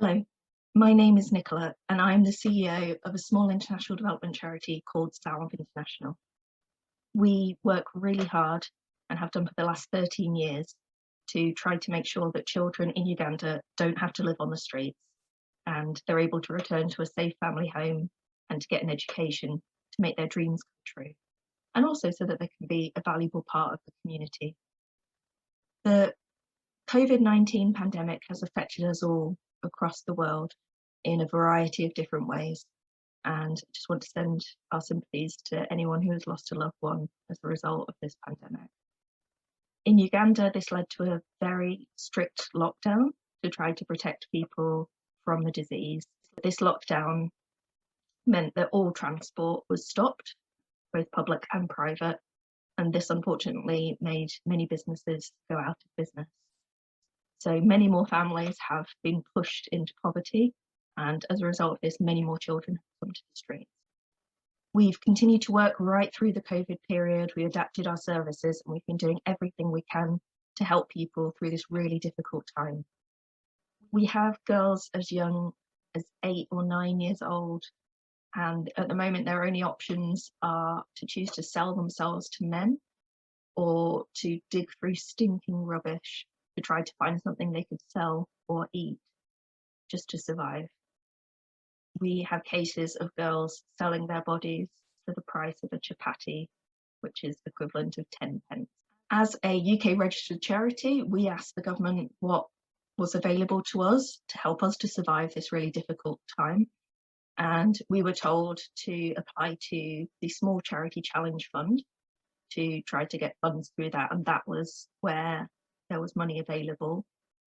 Hello, my name is Nicola and I'm the CEO of a small international development charity called S.A.L.V.E International. We work really hard and have done for the last 13 years to try to make sure that children in Uganda don't have to live on the streets and they're able to return to a safe family home and to get an education to make their dreams come true, and also so that they can be a valuable part of the community. The COVID-19 pandemic has affected us all across the world in a variety of different ways, and I just want to send our sympathies to anyone who has lost a loved one as a result of this pandemic. In Uganda, this led to a very strict lockdown to try to protect people from the disease. This lockdown meant that all transport was stopped, both public and private, and this unfortunately made many businesses go out of business. So many more families have been pushed into poverty, and as a result of this, many more children have come to the streets. We've continued to work right through the COVID period. We adapted our services and we've been doing everything we can to help people through this really difficult time. We have girls as young as 8 or 9 years old, and at the moment their only options are to choose to sell themselves to men or to dig through stinking rubbish to try to find something they could sell or eat just to survive. We have cases of girls selling their bodies for the price of a chapati, which is equivalent of 10 pence. As a UK registered charity, we asked the government what was available to us to help us to survive this really difficult time. And we were told to apply to the Small Charity Challenge Fund to try to get funds through that. And that was where there was money available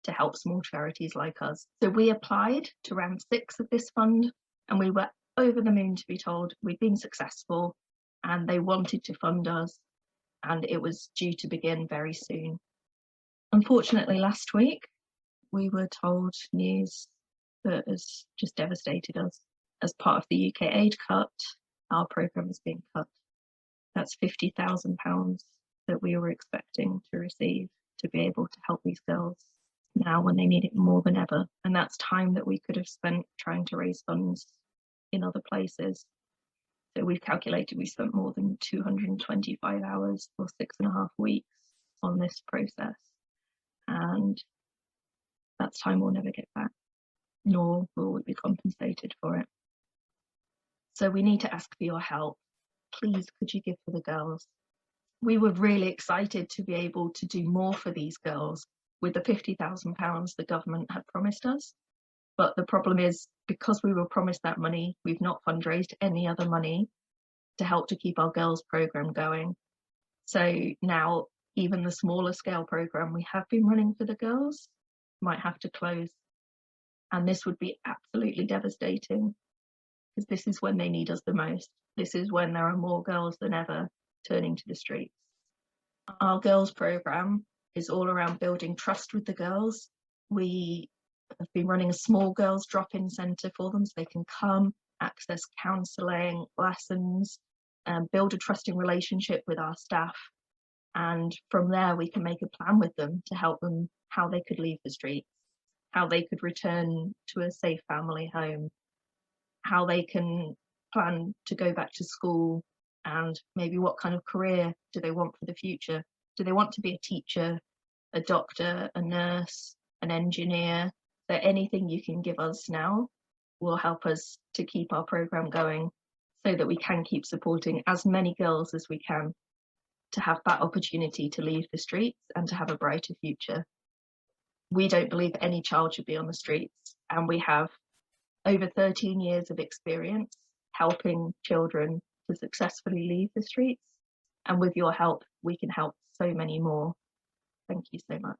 to help small charities like us. So we applied to round 6 of this fund and we were over the moon to be told we'd been successful and they wanted to fund us and it was due to begin very soon. Unfortunately, last week we were told news that has just devastated us. As part of the UK aid cut, our programme is being cut. That's £50,000 that we were expecting to receive to be able to help these girls now when they need it more than ever. And that's time that we could have spent trying to raise funds in other places. So we've calculated we spent more than 225 hours or 6.5 weeks on this process. And that's time we'll never get back, nor will we be compensated for it. So we need to ask for your help. Please, could you give for the girls? We were really excited to be able to do more for these girls with the £50,000 the government had promised us. But the problem is, because we were promised that money, we've not fundraised any other money to help to keep our girls programme going. So now even the smaller scale programme we have been running for the girls might have to close. And this would be absolutely devastating because this is when they need us the most. This is when there are more girls than ever turning to the streets. Our girls programme is all around building trust with the girls. We have been running a small girls drop-in centre for them so they can come, access counselling, lessons, and build a trusting relationship with our staff. And from there we can make a plan with them to help them how they could leave the streets, how they could return to a safe family home, how they can plan to go back to school, and maybe what kind of career do they want for the future. Do they want to be a teacher, a doctor, a nurse, an engineer? So anything you can give us now will help us to keep our programme going so that we can keep supporting as many girls as we can to have that opportunity to leave the streets and to have a brighter future. We don't believe any child should be on the streets, and we have over 13 years of experience helping children to successfully leave the streets. And with your help, we can help so many more. Thank you so much.